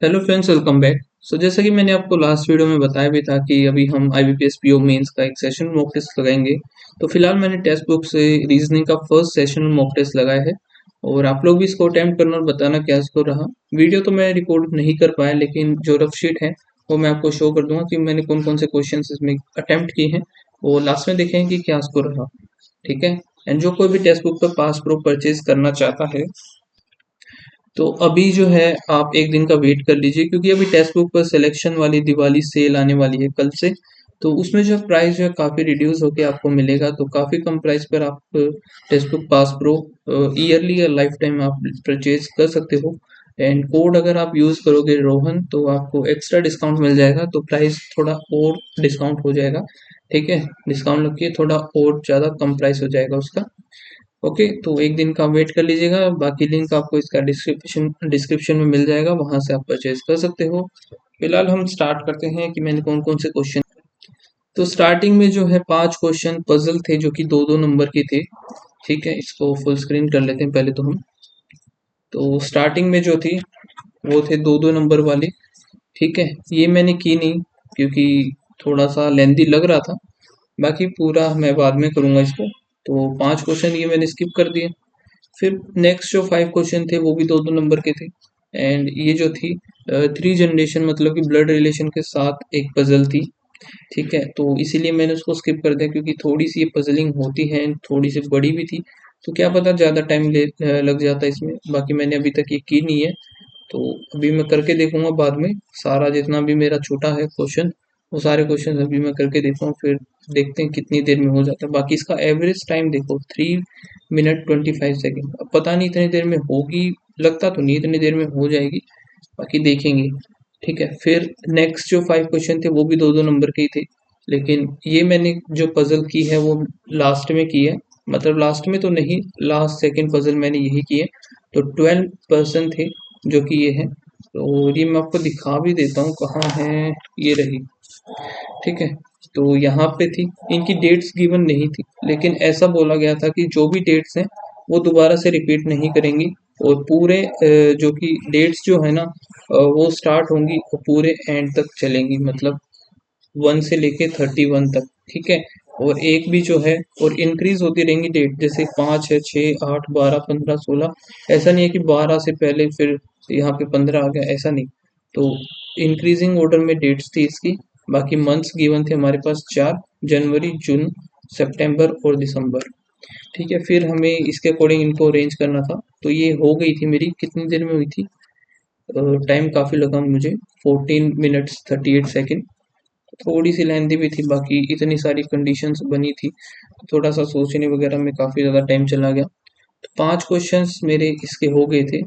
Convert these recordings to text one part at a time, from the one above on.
Hello friends, welcome back. जैसा कि मैंने आपको लास्ट वीडियो में बताया भी था कि अभी हम आईबीपीएस पीओ मेंस का एक सेशन मॉक टेस्ट लगाएंगे। तो फिलहाल मैंने टेक्स्ट बुक से रीजनिंग का फर्स्ट सेशन मॉक टेस्ट लगाया है और आप लोग भी इसको अटेम्प्ट करना और बताना क्या स्कोर रहा। वीडियो तो मैं रिकॉर्ड नहीं कर पाया, लेकिन जो रफ शीट है वो मैं आपको शो कर दूंगा कि मैंने कौन कौन से क्वेश्चन इसमें अटेम्प्ट किए हैं। और लास्ट में देखें कि क्या स्कोर रहा। ठीक है। एंड जो कोई भी टेक्स्ट बुक पर पास प्रो परचेज करना चाहता है तो अभी जो है आप एक दिन का वेट कर लीजिए, क्योंकि अभी टेक्स्ट बुक पर सिलेक्शन वाली दिवाली सेल आने वाली है कल से। तो उसमें जो प्राइस जो है काफ़ी रिड्यूस होके आपको मिलेगा, तो काफ़ी कम प्राइस पर आप text book pass pro yearly या लाइफ टाइम आप परचेज कर सकते हो। एंड कोड अगर आप यूज़ करोगे रोहन तो आपको एक्स्ट्रा डिस्काउंट मिल जाएगा, तो प्राइस थोड़ा और डिस्काउंट हो जाएगा। ठीक है। डिस्काउंट लग के थोड़ा और ज़्यादा कम प्राइस हो जाएगा उसका। ओके, तो एक दिन का वेट कर लीजिएगा। बाकी लिंक आपको इसका डिस्क्रिप्शन में मिल जाएगा, वहां से आप परचेज कर सकते हो। फिलहाल हम स्टार्ट करते हैं कि मैंने कौन कौन से क्वेश्चन। तो स्टार्टिंग में जो है 5 क्वेश्चन पजल थे जो कि दो दो नंबर के थे। ठीक है, इसको फुल स्क्रीन कर लेते हैं पहले तो हम। तो स्टार्टिंग में जो थी वो थे दो दो नंबर वाले। ठीक है, ये मैंने की नहीं क्योंकि थोड़ा सा लेंदी लग रहा था। बाकी पूरा मैं बाद में करूंगा इसको। तो 5 क्वेश्चन ये मैंने स्किप कर दिए। फिर नेक्स्ट जो 5 क्वेश्चन थे वो भी दो दो नंबर के थे। एंड ये जो थी 3 जनरेशन मतलब कि ब्लड रिलेशन के साथ एक पजल थी। ठीक है, तो इसीलिए मैंने उसको स्किप कर दिया, क्योंकि थोड़ी सी ये पजलिंग होती है, थोड़ी सी बड़ी भी थी। तो क्या पता ज़्यादा टाइम लग जाता इसमें। बाकी मैंने अभी तक ये की नहीं है, तो अभी मैं करके देखूंगा बाद में। सारा जितना भी मेरा छोटा है क्वेश्चन, वो सारे क्वेश्चन अभी मैं करके देखूंगा, फिर देखते हैं कितनी देर में हो जाता है। बाकी इसका एवरेज टाइम देखो 3 मिनट 25 सेकेंड। अब पता नहीं इतनी देर में होगी, लगता तो नहीं इतनी देर में हो जाएगी। बाकी देखेंगे। ठीक है, फिर नेक्स्ट जो 5 क्वेश्चन थे वो भी दो दो नंबर के ही थे। लेकिन ये मैंने जो पजल की है वो लास्ट में की है। मतलब लास्ट में तो नहीं, लास्ट सेकंड पजल मैंने यही की है। तो 12 पर्सन थे जो कि ये है। तो ये मैं आपको दिखा भी देता हूँ कहाँ है। ये रही। ठीक है, तो यहाँ पे थी। इनकी डेट्स गिवन नहीं थी, लेकिन ऐसा बोला गया था कि जो भी डेट्स हैं वो दोबारा से रिपीट नहीं करेंगी। और पूरे जो कि डेट्स जो है ना, वो स्टार्ट होंगी और पूरे एंड तक चलेंगी, मतलब 1 से लेके 31 तक। ठीक है। और एक भी जो है और इंक्रीज होती रहेंगी डेट, जैसे 5 है, 6, 8, 12, 15, 16। ऐसा नहीं है कि 12 से पहले फिर यहाँ पे 15 आ गया, ऐसा नहीं। तो इंक्रीजिंग ऑर्डर में डेट्स थी इसकी। बाकी मंथ्स गिवन थे हमारे पास 4 जनवरी, जून, सितंबर और दिसंबर। ठीक है, फिर हमें इसके अकॉर्डिंग इनको अरेंज करना था। तो ये हो गई थी मेरी, कितनी देर में हुई थी, टाइम काफ़ी लगा मुझे, 14 मिनट्स 38 सेकेंड। थोड़ी सी लेंथी भी थी, बाकी इतनी सारी कंडीशंस बनी थी तो थोड़ा सा सोचने वगैरह में काफ़ी ज़्यादा टाइम चला गया। तो 5 क्वेश्चंस मेरे इसके हो गए थे।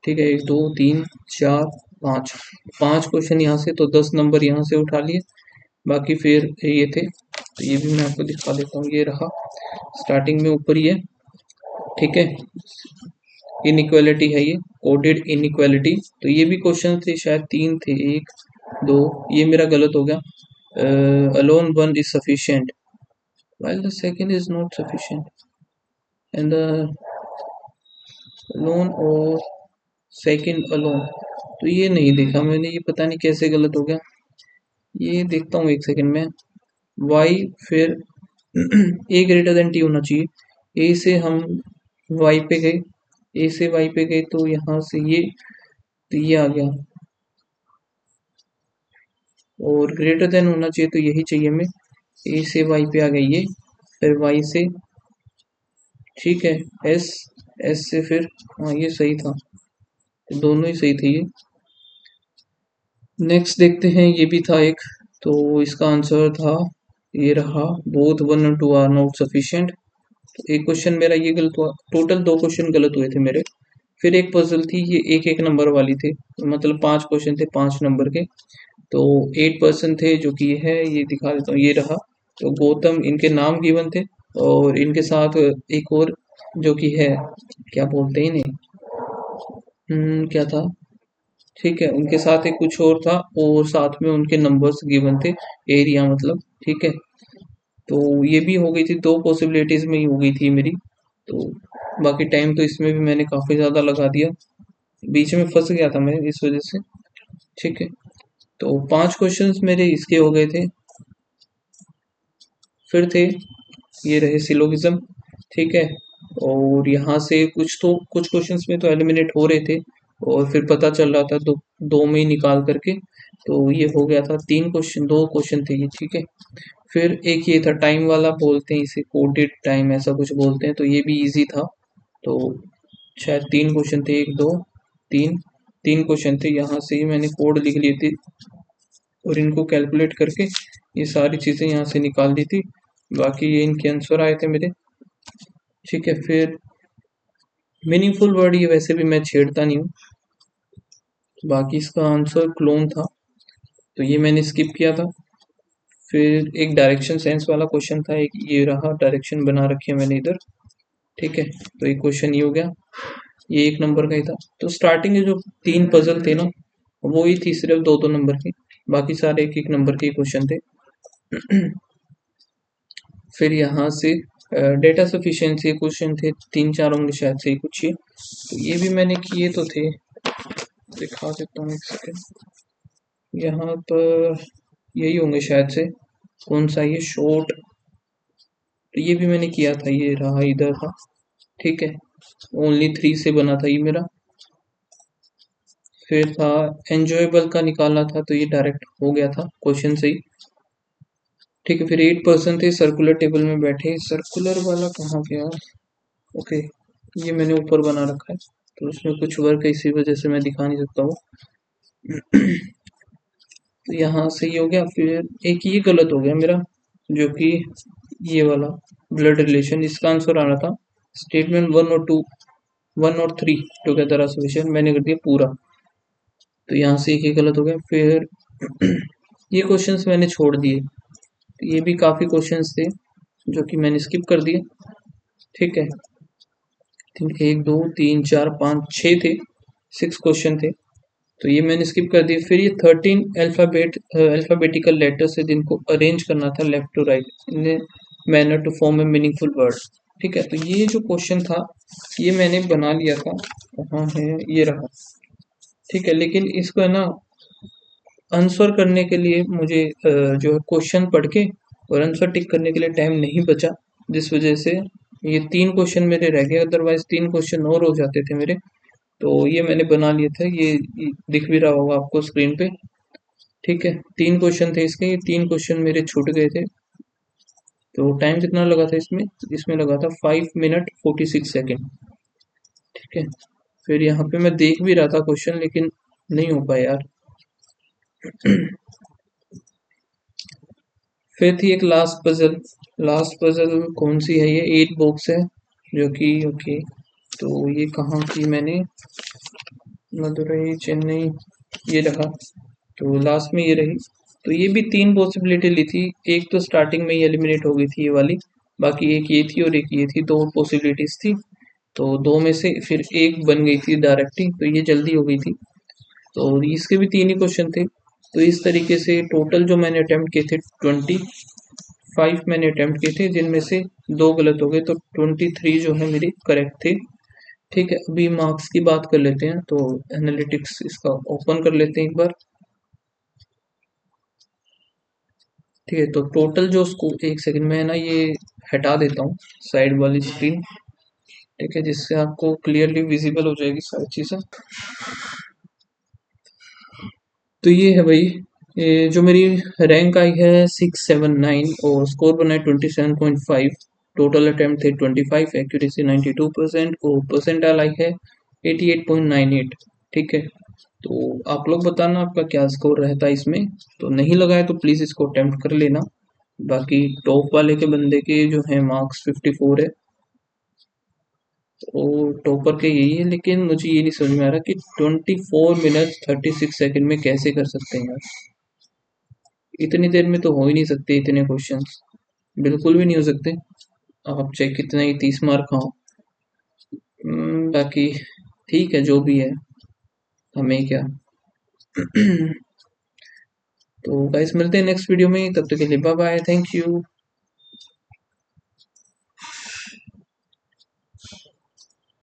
ठीक है, 1, 2, 3, 4, 5। 5 क्वेश्चन यहाँ से, तो 10 नंबर यहाँ से उठा लिए। बाकी फिर ये थे, तो ये भी मैं आपको दिखा देता हूँ। ये रहा, स्टार्टिंग में ऊपर ही है। ठीक है, इनइक्वालिटी है ये, कोडेड इनइक्वालिटी। तो ये भी क्वेश्चन थे, शायद 3 थे, 1, 2। ये मेरा गलत हो गया। Alone one is sufficient while the second is not sufficient, and the alone or second alone। तो ये नहीं देखा मैंने, ये पता नहीं कैसे गलत हो गया। ये देखता हूँ एक सेकंड में। y फिर a ग्रेटर देन t होना चाहिए। a से हम y पे गए, a से y पे गए, तो यहाँ से ये, तो ये आ गया। और ग्रेटर देन होना चाहिए, तो यही चाहिए हमें। a से y पे आ गया ये, फिर y से, ठीक है, s, s से फिर, हाँ ये सही था, दोनों ही सही थे ये। नेक्स्ट देखते हैं, ये भी था एक। तो इसका आंसर था, ये रहा, बोथ 1 और 2 आर नॉट सफिशिएंट। तो एक क्वेश्चन मेरा ये गलत हुआ, टोटल 2 क्वेश्चन गलत हुए थे मेरे। फिर एक पजल थी, ये एक एक नंबर वाली थी, मतलब 5 क्वेश्चन थे 5 नंबर के। तो 8 पर्सन थे जो कि ये है, ये दिखा देता हूँ, ये रहा। तो गौतम, इनके नाम गिवन थे और इनके साथ एक और जो कि है, क्या बोलते हैं इन्हें, क्या था, ठीक है, उनके साथ एक कुछ और था और साथ में उनके नंबर्स गिवन थे, एरिया मतलब। ठीक है, तो ये भी हो गई थी, 2 पॉसिबिलिटीज में ही हो गई थी मेरी। तो बाकी टाइम तो इसमें भी मैंने काफ़ी ज़्यादा लगा दिया, बीच में फंस गया था मैं इस वजह से। ठीक है, तो 5 क्वेश्चंस मेरे इसके हो गए थे। फिर थे ये रहे सिलोगिज्म, ठीक है, और यहाँ से कुछ क्वेश्चंस में तो एलिमिनेट हो रहे थे और फिर पता चल रहा था दो में ही निकाल करके, तो ये हो गया था 3 क्वेश्चन, 2 क्वेश्चन थे ये, ठीक है। फिर एक ये था टाइम वाला, बोलते हैं इसे कोडेड टाइम ऐसा कुछ बोलते हैं, तो ये भी इजी था। तो शायद 3 क्वेश्चन थे, एक दो तीन, 3 क्वेश्चन थे, यहाँ से ही मैंने कोड लिख लिए थे और इनको कैलकुलेट करके ये सारी चीज़ें यहाँ से निकाल दी थी। बाकी ये इनके आंसर आए थे मेरे, ठीक है। फिर मीनिंगफुल वर्ड ये वैसे भी मैं छेड़ता नहीं हूँ। बाकी इसका आंसर क्लोन था, तो ये मैंने स्किप किया था। फिर एक डायरेक्शन सेंस वाला क्वेश्चन था, एक ये रहा, डायरेक्शन बना रखी है मैंने इधर, ठीक है। तो एक क्वेश्चन ये हो गया, ये 1 नंबर का ही था। तो स्टार्टिंग के जो 3 पजल थे ना, वो ही थी सिर्फ 2-2 नंबर की, बाकी सारे 1-1 नंबर के क्वेश्चन थे। फिर यहाँ से डेटा सफिशिएंसी क्वेश्चन थे, 3-4 होंगे शायद से ही कुछ ही, तो ये भी मैंने किए तो थे, दिखा देता हूँ एक सेकेंड। यहाँ पर यही होंगे शायद से, कौन सा ये शॉर्ट, तो ये भी मैंने किया था, ये रहा इधर था, ठीक है। ओनली 3 से बना था ये मेरा। फिर था एंजॉयबल का निकालना था, तो ये डायरेक्ट हो गया था क्वेश्चन से ही, ठीक है। फिर 8 पर्सन थे सर्कुलर टेबल में बैठे, सर्कुलर वाला कहाँ गया, ओके, ये मैंने ऊपर बना रखा है, तो उसमें कुछ वर्क है इसी वजह से मैं दिखा नहीं सकता हूँ। तो यहाँ से ये हो गया। फिर एक ये गलत हो गया मेरा, जो कि ये वाला ब्लड रिलेशन, इसका आंसर आ रहा था स्टेटमेंट 1 और 3 टुगेदर आर सफिशिएंट, मैंने कर दिया पूरा, तो यहाँ से एक ही गलत हो गया। फिर ये क्वेश्चंस मैंने छोड़ दिए, तो ये भी काफ़ी क्वेश्चंस थे जो कि मैंने स्किप कर दिए, ठीक है। 1 2 3 4 5 6 थे, 6 क्वेश्चन थे, तो ये मैंने स्किप कर दिए। फिर ये 13 अल्फ़ाबेटिकल लेटर्स है जिनको अरेंज करना था left to right in manner to form a meaningful word, ठीक है। तो ये जो क्वेश्चन था ये मैंने बना लिया था, कहाँ है ये रहा, ठीक है। लेकिन इसको है ना आंसर करने के लिए मुझे जो है क्वेश्चन पढ़ के और आंसर टिक करने के लिए टाइम नहीं बचा, जिस वजह से ये 3 क्वेश्चन मेरे रह गए, अदरवाइज 3 क्वेश्चन और हो जाते थे मेरे। तो ये मैंने बना लिया था, ये दिख भी रहा होगा आपको स्क्रीन पे, ठीक है। 3 क्वेश्चन थे इसके, ये 3 क्वेश्चन मेरे छूट गए थे। तो टाइम कितना लगा था इसमें, इसमें लगा था 5 मिनट 46 सेकेंड, ठीक है। फिर यहाँ पे मैं देख भी रहा था क्वेश्चन, लेकिन नहीं हो पाया यार। फिर थी एक लास्ट पजल कौन सी है, ये 8 बॉक्स है, जो कि ओके, तो ये कहाँ की मैंने, मदुरई चेन्नई, ये रहा, तो लास्ट में ये रही। तो ये भी 3 पॉसिबिलिटी ली थी, एक तो स्टार्टिंग में ही एलिमिनेट हो गई थी ये वाली, बाकी एक ये थी और एक ये थी, 2 पॉसिबिलिटीज थी, तो 2 में से फिर एक बन गई थी डायरेक्ट ही, तो ये जल्दी हो गई थी। तो इसके भी 3 ही क्वेश्चन थे। तो इस तरीके से टोटल जो मैंने अटेम्प्ट किए थे 25 मैंने अटेम्प्ट किए थे, जिनमें से 2 गलत हो गए, तो 23 जो है मेरी करेक्ट थे, ठीक है। अभी मार्क्स की बात कर लेते हैं, तो एनालिटिक्स इसका ओपन कर लेते हैं एक बार, ठीक है। तो टोटल जो स्कोर, एक सेकंड में ना ये हटा देता हूँ साइड वाली स्क्रीन, ठीक है, जिससे आपको क्लियरली विजिबल हो जाएगी सारी चीज़ें। तो ये है भाई, ये जो मेरी रैंक आई है 679 और स्कोर बना है 27.5, टोटल अटेम्प्ट थे 25, एक्यूरेसी 92% और परसेंटाइल आई है 88.98, ठीक है। तो आप लोग बताना आपका क्या स्कोर रहता है इसमें, तो नहीं लगा है तो प्लीज़ इसको अटेम्प्ट कर लेना। बाकी टॉप वाले के बंदे के जो है मार्क्स 54 है, तो टॉपर के यही है, लेकिन मुझे ये नहीं समझ में आ रहा कि 24 मिनट 36 सेकेंड में कैसे कर सकते हैं यार, इतनी देर में तो हो ही नहीं सकते इतने क्वेश्चंस, बिल्कुल भी नहीं हो सकते। आप चाहे कितना ही 30 मार्क खाओ। बाकी ठीक है, जो भी है, हमें क्या। तो गाइस मिलते हैं नेक्स्ट वीडियो में, तब तक के लिए बाय बाय, थैंक यू।